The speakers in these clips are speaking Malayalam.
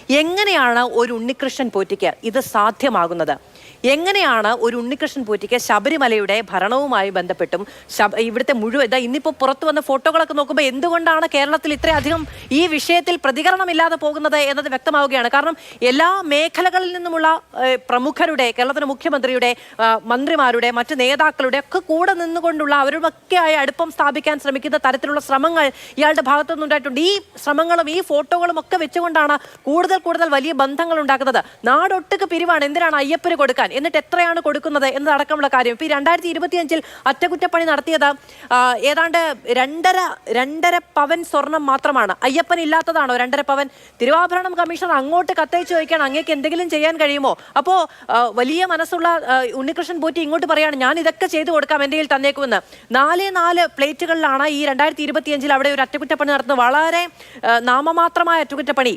എങ്ങനെയാണ് ഒരു ഉണ്ണികൃഷ്ണൻ പോറ്റിക്ക് ഇത് സാധ്യമാകുന്നത്? എങ്ങനെയാണ് ഒരു ഉണ്ണികൃഷ്ണൻ പോറ്റിക്ക് ശബരിമലയുടെ ഭരണവുമായി ബന്ധപ്പെട്ടും ഇവിടുത്തെ മുഴുവൻ ഇന്നിപ്പോൾ പുറത്തു വന്ന ഫോട്ടോകളൊക്കെ നോക്കുമ്പോൾ എന്തുകൊണ്ടാണ് കേരളത്തിൽ ഇത്രയധികം ഈ വിഷയത്തിൽ പ്രതികരണമില്ലാതെ പോകുന്നത് എന്നത് വ്യക്തമാവുകയാണ്. കാരണം എല്ലാ മേഖലകളിൽ നിന്നുമുള്ള പ്രമുഖരുടെ, കേരളത്തിലെ മുഖ്യമന്ത്രിയുടെ, മന്ത്രിമാരുടെ, മറ്റ് നേതാക്കളുടെ ഒക്കെ കൂടെ നിന്നുകൊണ്ടുള്ള അവരുടെയൊക്കെയായ അടുപ്പം സ്ഥാപിക്കാൻ ശ്രമിക്കുന്ന തരത്തിലുള്ള ശ്രമങ്ങൾ ഇയാളുടെ ഭാഗത്തുനിന്നുണ്ടായിട്ടുണ്ട്. ഈ ശ്രമങ്ങളും ഈ ഫോട്ടോകളും ഒക്കെ വെച്ചുകൊണ്ടാണ് കൂടുതൽ വലിയ ബന്ധങ്ങൾ ഉണ്ടാക്കുന്നത്. നാടൊട്ടുക്ക് പിരിവാണ്. എന്തിനാണ് അയ്യപ്പന് കൊടുക്കാൻ, എന്നിട്ട് എത്രയാണ് കൊടുക്കുന്നത് എന്നതടക്കമുള്ള കാര്യം. ഇപ്പൊ 2025 അറ്റകുറ്റപ്പണി നടത്തിയത് ഏതാണ്ട് 2.5 പവൻ സ്വർണം മാത്രമാണ്. അയ്യപ്പൻ ഇല്ലാത്തതാണോ 2.5 പവൻ? തിരുവാഭരണം കമ്മീഷണർ അങ്ങോട്ട് കത്തയച്ചു ചോദിക്കാൻ അങ്ങേക്ക് എന്തെങ്കിലും ചെയ്യാൻ കഴിയുമോ? അപ്പോ വലിയ മനസ്സുള്ള ഉണ്ണികൃഷ്ണൻ പോറ്റി ഇങ്ങോട്ട് പറയാണ് ഞാൻ ഇതൊക്കെ ചെയ്തു കൊടുക്കാം, എൻ്റെ കയ്യിൽ തന്നേക്കുമെന്ന്. 4 പ്ലേറ്റുകളിലാണ് ഈ 2025 അവിടെ ഒരു അറ്റകുറ്റപ്പണി നടത്തുന്നത്. വളരെ നാമമാത്രമായ അറ്റകുറ്റപ്പണി,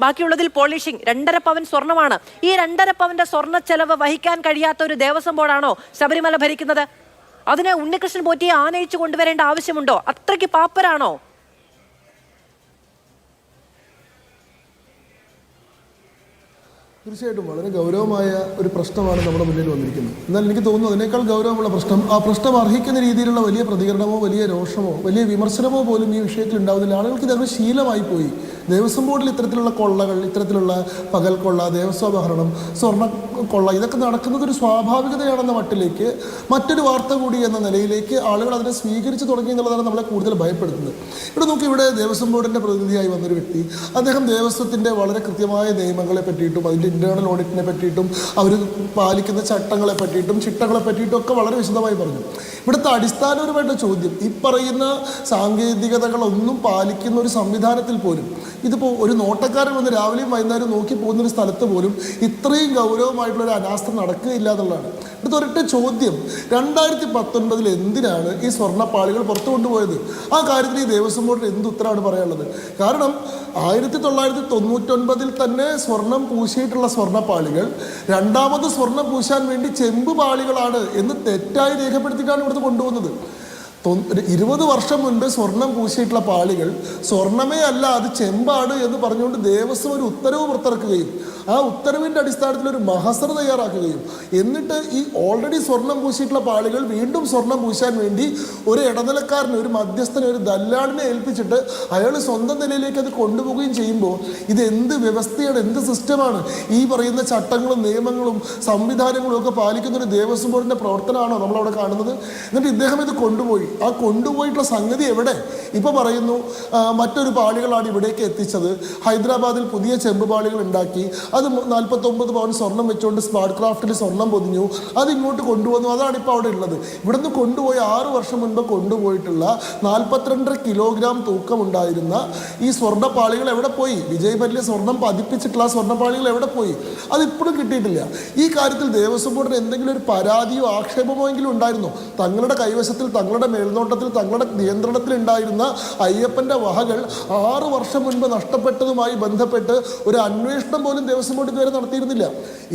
ബാക്കിയുള്ളതിൽ പോളിഷിംഗ്. 2.5 പവൻ സ്വർണ്ണമാണ്. ഈ 2.5 പവന്റെ സ്വർണ്ണ ചെലവ് വഹിക്കാൻ കഴിയാത്ത ഒരു ദേവസ്വം ബോർഡാണോ ശബരിമല ഭരിക്കുന്നത്? അതിന് ഉണ്ണികൃഷ്ണൻ പോറ്റിയെ ആനയിച്ചു കൊണ്ടുവരേണ്ട ആവശ്യമുണ്ടോ? അത്രയ്ക്ക് പാപ്പരാണോ? തീർച്ചയായിട്ടും വളരെ ഗൗരവമായ ഒരു പ്രശ്നമാണ് നമ്മുടെ മുന്നിൽ വന്നിരിക്കുന്നത്. എന്നാൽ എനിക്ക് തോന്നുന്നു അതിനേക്കാൾ ഗൗരവമുള്ള പ്രശ്നം, ആ പ്രശ്നം അർഹിക്കുന്ന രീതിയിലുള്ള വലിയ പ്രതികരണമോ വലിയ രോഷമോ വലിയ വിമർശനമോ പോലും ഈ വിഷയത്തിൽ ഉണ്ടാവുന്നില്ല. ആളുകൾക്ക് ഇതങ്ങ് ശീലമായി പോയി. ദേവസ്വം ബോർഡിൽ ഇത്തരത്തിലുള്ള കൊള്ളകൾ, ഇത്തരത്തിലുള്ള പകൽ കൊള്ള, ദേവസ്വാപഹരണം, സ്വർണ്ണ കൊള്ള, ഇതൊക്കെ നടക്കുന്നത് ഒരു സ്വാഭാവികതയാണെന്ന മട്ടിലേക്ക്, മറ്റൊരു വാർത്ത കൂടി എന്ന നിലയിലേക്ക് ആളുകൾ അതിനെ സ്വീകരിച്ചു തുടങ്ങി എന്നുള്ളതാണ് നമ്മളെ കൂടുതൽ ഭയപ്പെടുത്തുന്നത്. ഇവിടെ നോക്കി, ഇവിടെ ദേവസ്വം ബോർഡിൻ്റെ പ്രതിനിധിയായി വന്നൊരു വ്യക്തി, അദ്ദേഹം ദേവസ്വത്തിൻ്റെ വളരെ കൃത്യമായ നിയമങ്ങളെ പറ്റിയിട്ടും അതിൻ്റെ ഇൻറ്റേർണൽ ഓഡിറ്റിനെ പറ്റിയിട്ടും അവർ പാലിക്കുന്ന ചട്ടങ്ങളെ പറ്റിയിട്ടും ചിട്ടകളെ പറ്റിയിട്ടും ഒക്കെ വളരെ വിശദമായി പറഞ്ഞു. ഇവിടുത്തെ അടിസ്ഥാനപരമായിട്ട് ചോദ്യം, ഈ പറയുന്ന സാങ്കേതികതകളൊന്നും പാലിക്കുന്ന ഒരു സംവിധാനത്തിൽ പോലും, ഇതിപ്പോൾ ഒരു നോട്ടക്കാരൻ വന്ന് രാവിലെയും വൈകുന്നേരം നോക്കി പോകുന്നൊരു സ്ഥലത്ത് പോലും ഇത്രയും ഗൗരവമായിട്ടുള്ളൊരു അനാസ്ഥ നടക്കുകയില്ല എന്നുള്ളതാണ്. അടുത്ത ഒരൊറ്റ ചോദ്യം, 2019 എന്തിനാണ് ഈ സ്വർണ്ണപ്പാളികൾ പുറത്തു കൊണ്ടുപോയത്? ആ കാര്യത്തിൽ ഈ ദേവസ്വം ബോർഡിന് എന്ത് ഉത്തരവാണ് പറയാനുള്ളത്? കാരണം 1999 തന്നെ സ്വർണം പൂശിയിട്ടുള്ള സ്വർണ്ണപ്പാളികൾ രണ്ടാമത് സ്വർണം പൂശാൻ വേണ്ടി ചെമ്പ് പാളികളാണ് എന്ന് തെറ്റായി രേഖപ്പെടുത്തിയിട്ടാണ് ഇവിടുന്ന് കൊണ്ടുപോകുന്നത്. 20 വർഷം മുൻപ് സ്വർണം പൂശിയിട്ടുള്ള പാളികൾ സ്വർണമേ അല്ല, അത് ചെമ്പാണ് എന്ന് പറഞ്ഞുകൊണ്ട് ദേവസ്വം ഒരു ഉത്തരവ് പുറത്തിറക്കുകയും ആ ഉത്തരവിൻ്റെ അടിസ്ഥാനത്തിൽ ഒരു മഹസർ തയ്യാറാക്കുകയും എന്നിട്ട് ഈ ഓൾറെഡി സ്വർണം പൂശിയിട്ടുള്ള പാളികൾ വീണ്ടും സ്വർണം പൂശാൻ വേണ്ടി ഒരു ഇടനിലക്കാരനെ, ഒരു മധ്യസ്ഥനെ, ഒരു ദല്ലാളിനെ ഏൽപ്പിച്ചിട്ട് അയാൾ സ്വന്തം നിലയിലേക്ക് അത് കൊണ്ടുപോവുകയും ചെയ്യുമ്പോൾ ഇത് എന്ത് വ്യവസ്ഥയാണ്, എന്ത് സിസ്റ്റമാണ്? ഈ പറയുന്ന ചട്ടങ്ങളും നിയമങ്ങളും സംവിധാനങ്ങളും ഒക്കെ പാലിക്കുന്ന ഒരു ദേവസ്വം ബോർഡിൻ്റെ പ്രവർത്തനമാണോ നമ്മളവിടെ കാണുന്നത്? എന്നിട്ട് ഇദ്ദേഹം ഇത് കൊണ്ടുപോയി. ആ കൊണ്ടുപോയിട്ടുള്ള സംഗതി എവിടെ? ഇപ്പോൾ പറയുന്നു മറ്റൊരു പാളികളാണ് ഇവിടേക്ക് എത്തിച്ചത്, ഹൈദരാബാദിൽ പുതിയ ചെമ്പ് പാളികൾ ഉണ്ടാക്കി, അത് 49 പവൻ സ്വർണം വെച്ചുകൊണ്ട് സ്മാർട്ട് ക്രാഫ്റ്റിൽ സ്വർണം പൊതിഞ്ഞു, അത് ഇങ്ങോട്ട് കൊണ്ടുവന്നു, അതാണ് ഇപ്പോൾ അവിടെ ഉള്ളത്. ഇവിടുന്ന് കൊണ്ടുപോയി 6 വർഷം മുൻപ് കൊണ്ടുപോയിട്ടുള്ള 42 കിലോഗ്രാം തൂക്കമുണ്ടായിരുന്ന ഈ സ്വർണ്ണപ്പാളികൾ എവിടെ പോയി? വിജയ് മല്യ സ്വർണം പതിപ്പിച്ചിട്ടുള്ള സ്വർണ്ണപ്പാളികൾ എവിടെ പോയി? അതിപ്പോഴും കിട്ടിയിട്ടില്ല. ഈ കാര്യത്തിൽ ദേവസ്വം ബോർഡിന് എന്തെങ്കിലും ഒരു പരാതിയോ ആക്ഷേപമോ എങ്കിലും ഉണ്ടായിരുന്നോ? തങ്ങളുടെ കൈവശത്തിൽ, തങ്ങളുടെ മേൽനോട്ടത്തിൽ, തങ്ങളുടെ നിയന്ത്രണത്തിൽ ഉണ്ടായിരുന്ന അയ്യപ്പൻ്റെ വഹകൾ 6 വർഷം മുൻപ് നഷ്ടപ്പെട്ടതുമായി ബന്ധപ്പെട്ട് ഒരു അന്വേഷണം പോലും ദേവസ്വം ബോർഡ് ഇതുവരെ നടത്തിയിരുന്നില്ല.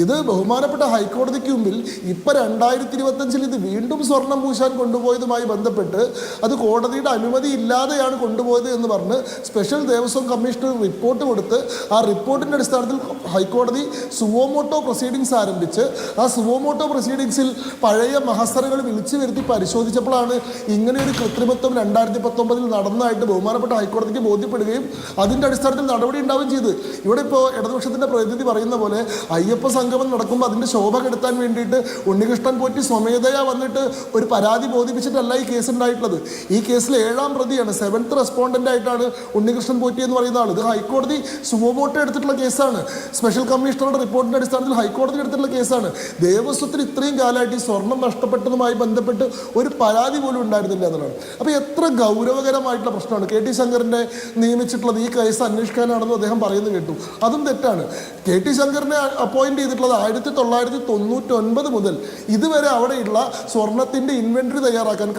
ഇത് ബഹുമാനപ്പെട്ട ഹൈക്കോടതിക്ക് മുമ്പിൽ ഇപ്പോൾ 2025 ഇത് വീണ്ടും സ്വർണം പൂശാൻ കൊണ്ടുപോയതുമായി ബന്ധപ്പെട്ട് അത് കോടതിയുടെ അനുമതി ഇല്ലാതെയാണ് കൊണ്ടുപോയത് എന്ന് പറഞ്ഞ് സ്പെഷ്യൽ ദേവസ്വം കമ്മീഷണർ റിപ്പോർട്ട് കൊടുത്ത് ആ റിപ്പോർട്ടിൻ്റെ അടിസ്ഥാനത്തിൽ ഹൈക്കോടതി സുവോമോട്ടോ പ്രൊസീഡിങ്സ് ആരംഭിച്ച് ആ സുവോമോട്ടോ പ്രൊസീഡിങ്സിൽ പഴയ മഹസറുകൾ വിളിച്ചു വരുത്തി പരിശോധിച്ചപ്പോഴാണ് ഇങ്ങനെയൊരു കൃത്രിമത്വം 2019 നടന്നതായിട്ട് ബഹുമാനപ്പെട്ട ഹൈക്കോടതിക്ക് ബോധ്യപ്പെടുകയും അതിൻ്റെ അടിസ്ഥാനത്തിൽ നടപടി ഉണ്ടാവുകയും ചെയ്ത്. ഇവിടെ ഇപ്പോൾ ഇടതുപക്ഷത്തിൻ്റെ പ്രതിനിധി പറയുന്ന പോലെ അയ്യപ്പ സംഗമം നടക്കുമ്പോൾ അതിൻ്റെ ശോഭ കെടുത്താൻ വേണ്ടിയിട്ട് ഉണ്ണികൃഷ്ണൻ പോറ്റി സ്വമേധയാ വന്നിട്ട് ഒരു പരാതി ബോധിപ്പിച്ചിട്ടല്ല ഈ കേസ് ഉണ്ടായിട്ടുള്ളത്. ഈ കേസിൽ 7ാം പ്രതിയാണ്, 7th റെസ്പോണ്ടൻ്റ് ആയിട്ടാണ് ഉണ്ണികൃഷ്ണൻ പോറ്റി എന്ന് പറയുന്ന ആൾ. ഇത് ഹൈക്കോടതി സുവോമോട്ടോ എടുത്തിട്ടുള്ള കേസാണ്. സ്പെഷ്യൽ കമ്മീഷണറുടെ റിപ്പോർട്ടിൻ്റെ അടിസ്ഥാനത്തിൽ ഹൈക്കോടതി എടുത്തിട്ടുള്ള കേസാണ്. ദേവസ്വത്തിന് ഇത്രയും കാലമായിട്ട് ഈ സ്വർണം നഷ്ടപ്പെട്ടതുമായി ബന്ധപ്പെട്ട് ഒരു പരാതി പോലും ഉണ്ടായിരുന്നില്ല എന്നുള്ളതാണ്. അപ്പോൾ എത്ര ഗൗരവകരമായിട്ടുള്ള പ്രശ്നമാണ്. KT ശങ്കറിനെ നിയമിച്ചിട്ടുള്ളത് ഈ കേസ് അന്വേഷിക്കാനാണെന്ന് അദ്ദേഹം പറയുന്നത് കേട്ടു. അതും തെറ്റാണ്. KT ശങ്കറിനെ അപ്പോയിന്റ് ചെയ്തിട്ടുള്ളത് 1999 മുതൽ ഇതുവരെ അവിടെയുള്ള സ്വർണത്തിൻ്റെ ഇൻവെന്ററി തയ്യാറാക്കാൻ,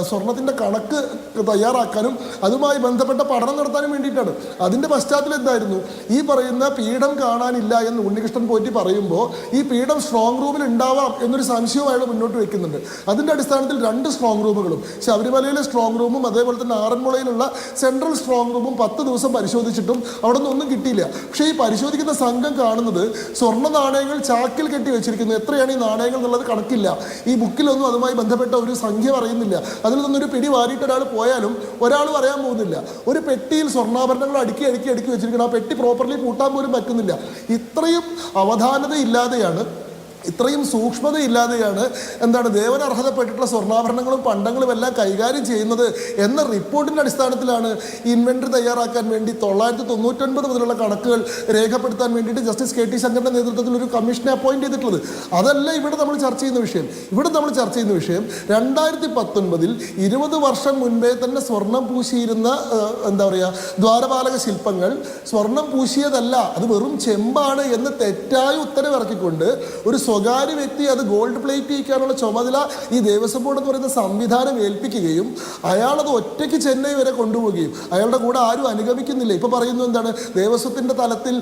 സ്വർണത്തിൻ്റെ കണക്ക് തയ്യാറാക്കാനും അതുമായി ബന്ധപ്പെട്ട പഠനം നടത്താനും വേണ്ടിയിട്ടാണ്. അതിൻ്റെ പശ്ചാത്തലം എന്തായിരുന്നു? ഈ പറയുന്ന പീഠം കാണാനില്ല എന്ന് ഉണ്ണികൃഷ്ണൻ പോറ്റി പറയുമ്പോൾ ഈ പീഠം സ്ട്രോങ് റൂമിൽ ഉണ്ടാവാം എന്നൊരു സംശയം അയാൾ മുന്നോട്ട് വെക്കുന്നുണ്ട്. അതിൻ്റെ അടിസ്ഥാനത്തിൽ 2 സ്ട്രോങ് റൂമുകളും. ശബരിമലയിലെ സ്ട്രോങ് റൂമും അതേപോലെ തന്നെ ആറന്മുളയിലുള്ള സെൻട്രൽ സ്ട്രോങ് റൂമും 10 ദിവസം പരിശോധിച്ചിട്ടും അവിടെ നിന്ന് ഒന്നും കിട്ടിയില്ല. പക്ഷേ ഈ പരിശോധിക്കുന്ന സംഘം കാണുന്നത് സ്വർണ്ണ നാണയങ്ങൾ ചാക്കിൽ കെട്ടി വെച്ചിരിക്കുന്നു. എത്രയാണ് ഈ നാണയങ്ങൾ എന്നുള്ളത് കണക്കില്ല. ഈ ബുക്കിലൊന്നും അതുമായി ബന്ധപ്പെട്ട ഒരു സംഖ്യ പറയുന്നില്ല. അതിൽ നിന്നൊരു പിടി വാരിയിട്ട് ഒരാൾ പോയാലും ഒരാൾ പറയാൻ പോകുന്നില്ല. ഒരു പെട്ടിയിൽ സ്വർണ്ണാഭരണങ്ങൾ അടുക്കി വെച്ചിരിക്കണം. ആ പെട്ടി പ്രോപ്പർലി പൂട്ടാൻ പോലും പറ്റുന്നില്ല. ഇത്രയും അവധാനത ഇല്ലാതെയാണ്, ഇത്രയും സൂക്ഷ്മതയില്ലാതെയാണ് ദേവൻ അർഹതപ്പെട്ടിട്ടുള്ള സ്വർണ്ണാഭരണങ്ങളും പണ്ടങ്ങളും എല്ലാം കൈകാര്യം ചെയ്യുന്നത് എന്ന റിപ്പോർട്ടിൻ്റെ അടിസ്ഥാനത്തിലാണ് ഇൻവെൻട്രി തയ്യാറാക്കാൻ വേണ്ടി 999 മുതലുള്ള കണക്കുകൾ രേഖപ്പെടുത്താൻ വേണ്ടിയിട്ട് ജസ്റ്റിസ് KT ശങ്കറിൻ്റെ നേതൃത്വത്തിൽ ഒരു കമ്മീഷനെ അപ്പോയിന്റ് ചെയ്തിട്ടുള്ളത്. അതല്ല ഇവിടെ നമ്മൾ ചർച്ച ചെയ്യുന്ന വിഷയം. ഇവിടെ നമ്മൾ ചർച്ച ചെയ്യുന്ന വിഷയം 2019 20 വർഷം മുൻപേ തന്നെ സ്വർണം പൂശിയിരുന്ന ദ്വാരപാലക ശില്പങ്ങൾ സ്വർണം പൂശിയതല്ല, അത് വെറും ചെമ്പാണ് എന്ന് തെറ്റായ ഉത്തരവിറക്കിക്കൊണ്ട് ഒരു സ്വകാര്യ വ്യക്തി അത് ഗോൾഡ് പ്ലേറ്റ് ചെയ്യിക്കാനുള്ള ചുമതല ഈ ദേവസ്വം ബോർഡ് എന്ന് പറയുന്ന സംവിധാനം ഏൽപ്പിക്കുകയും അയാളത് ഒറ്റയ്ക്ക് ചെന്നൈ വരെ കൊണ്ടുപോവുകയും അയാളുടെ കൂടെ ആരും അനുഗമിക്കുന്നില്ല. ഇപ്പോൾ പറയുന്നു ദേവസ്വത്തിൻ്റെ തലത്തിൽ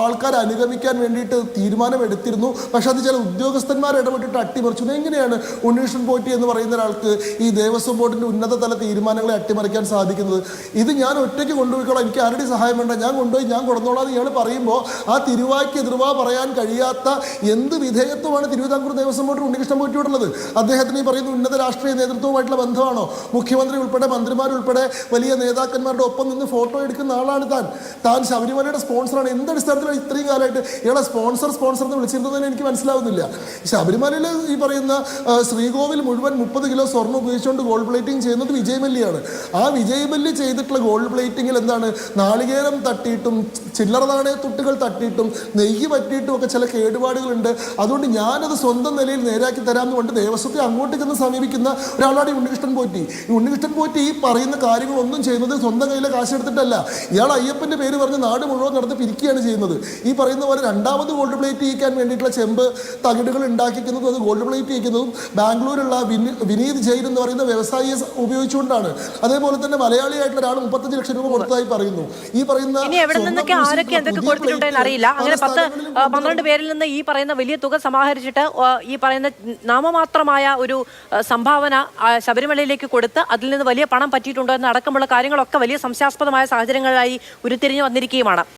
ആൾക്കാർ അനുഗമിക്കാൻ വേണ്ടിയിട്ട് തീരുമാനമെടുത്തിരുന്നു, പക്ഷെ അത് ചില ഉദ്യോഗസ്ഥന്മാർ ഇടപെട്ടിട്ട് അട്ടിമറിച്ചു. എങ്ങനെയാണ് ഉണ്ണികൃഷ്ണൻ പോറ്റി എന്ന് പറയുന്ന ഒരാൾക്ക് ഈ ദേവസ്വം ബോർഡിൻ്റെ ഉന്നതതല തീരുമാനങ്ങളെ അട്ടിമറിക്കാൻ സാധിക്കുന്നത്? ഇത് ഞാൻ ഒറ്റയ്ക്ക് കൊണ്ടുപോയിക്കോളാം, എനിക്ക് ആരുടെയും സഹായം വേണ്ട, ഞാൻ കൊണ്ടുപോയി ഞാൻ കൊടുന്നോളാം ഇയാൾ പറയുമ്പോൾ ആ തിരുവായ്ക്ക് എതിർവാ പറയാൻ കഴിയാത്ത എന്ത് വിധേയത്വമാണ് തിരുവിതാംകൂർ ദേവസ്വം ബോർഡ് ഉണ്ണികൃഷ്ണൻ പോറ്റിയോടുള്ളത്? അദ്ദേഹത്തിന് ഈ പറയുന്ന ഉന്നത രാഷ്ട്രീയ നേതൃത്വവുമായിട്ടുള്ള ബന്ധമാണോ? മുഖ്യമന്ത്രി ഉൾപ്പെടെ മന്ത്രിമാരുൾപ്പെടെ വലിയ നേതാക്കന്മാരുടെ ഒപ്പം നിന്ന് ഫോട്ടോ എടുക്കുന്ന ആളാണ് താൻ ശബരിമലയുടെ സ്പോൺസറാണ്. എന്ത് അടിസ്ഥാനത്തിലാണ് ഇത്രയും കാലമായിട്ട് ഇയാളെ സ്പോൺസർ എന്ന് വിളിച്ചിരുന്നതെന്ന് എനിക്ക് മനസ്സിലാവുന്നില്ല. ശബരിമലയിൽ ഈ പറയുന്ന ശ്രീകോവിൽ മുഴുവൻ 30 കിലോ സ്വർണ്ണം ഉപയോഗിച്ചുകൊണ്ട് ഗോൾഡ് പ്ലേറ്റിംഗ് ചെയ്യുന്നത് വിജയ് മല്യയാണ്. ആ വിജയ് മല്യ ചെയ്തിട്ടുള്ള ഗോൾഡ് പ്ലേറ്റിങ്ങിൽ നാളികേരം തട്ടിയിട്ടും ചില്ലറ നാണയ തുട്ടുകൾ തട്ടിയിട്ടും നെയ്യ് പറ്റിയിട്ടും ഒക്കെ ചില കേടുപാടുകളുണ്ട്. അതുകൊണ്ട് ഞാനത് സ്വന്തം നിലയിൽ നേരാക്കി തരാമെന്ന് കൊണ്ട് ദേവസ്വത്തെ അങ്ങോട്ട് ചെന്ന് സമീപിക്കുന്ന ഒരാളാണ് ഈ ഉണ്ണികൃഷ്ണൻ പോറ്റി. ഈ ഉണ്ണികൃഷ്ണൻ പോറ്റി ഈ പറയുന്ന കാര്യങ്ങളൊന്നും ചെയ്യുന്നത് സ്വന്തം കയ്യിലെ കാശെടുത്തിട്ടല്ല. ഇയാൾ അയ്യപ്പൻ്റെ പേര് പറഞ്ഞ് നാട് മുഴുവൻ നടന്ന് പിരിക്കുകയാണ് ചെയ്യുന്നത്. ഈ പറയുന്ന പോലെ രണ്ടാമത് ഗോൾഡ് പ്ലേറ്റ് ചെയ്യിക്കാൻ വേണ്ടിയിട്ടുള്ള ചെമ്പ് തകിടുകൾ ഉണ്ടാക്കിക്കുന്നതും അത് ഗോൾഡ് പ്ലേറ്റ് ചെയ്യിക്കുന്നതും ബാംഗ്ലൂരുള്ള വിനീത് ജെയിൻ എന്ന് പറയുന്ന വ്യവസായിയെ ഉപയോഗിച്ചുകൊണ്ടാണ്. അതേപോലെ തന്നെ മലയാളിയായിട്ടുള്ള ഒരാൾ 35 ലക്ഷം രൂപ കൊടുത്തതായി പറയുന്നു. ഈ പറയുന്ന അറിയില്ല. അങ്ങനെ 10-12 പേരിൽ നിന്ന് ഈ പറയുന്ന വലിയ തുക സമാഹരിച്ചിട്ട് ഈ പറയുന്ന നാമമാത്രമായ ഒരു സംഭാവന ശബരിമലയിലേക്ക് കൊടുത്ത് അതിൽ നിന്ന് വലിയ പണം പറ്റിയിട്ടുണ്ടോ എന്ന് അടക്കമുള്ള കാര്യങ്ങളൊക്കെ വലിയ സംശയാസ്പദമായ സാഹചര്യങ്ങളായി ഉരുത്തിരിഞ്ഞു വന്നിരിക്കുകയുമാണ്.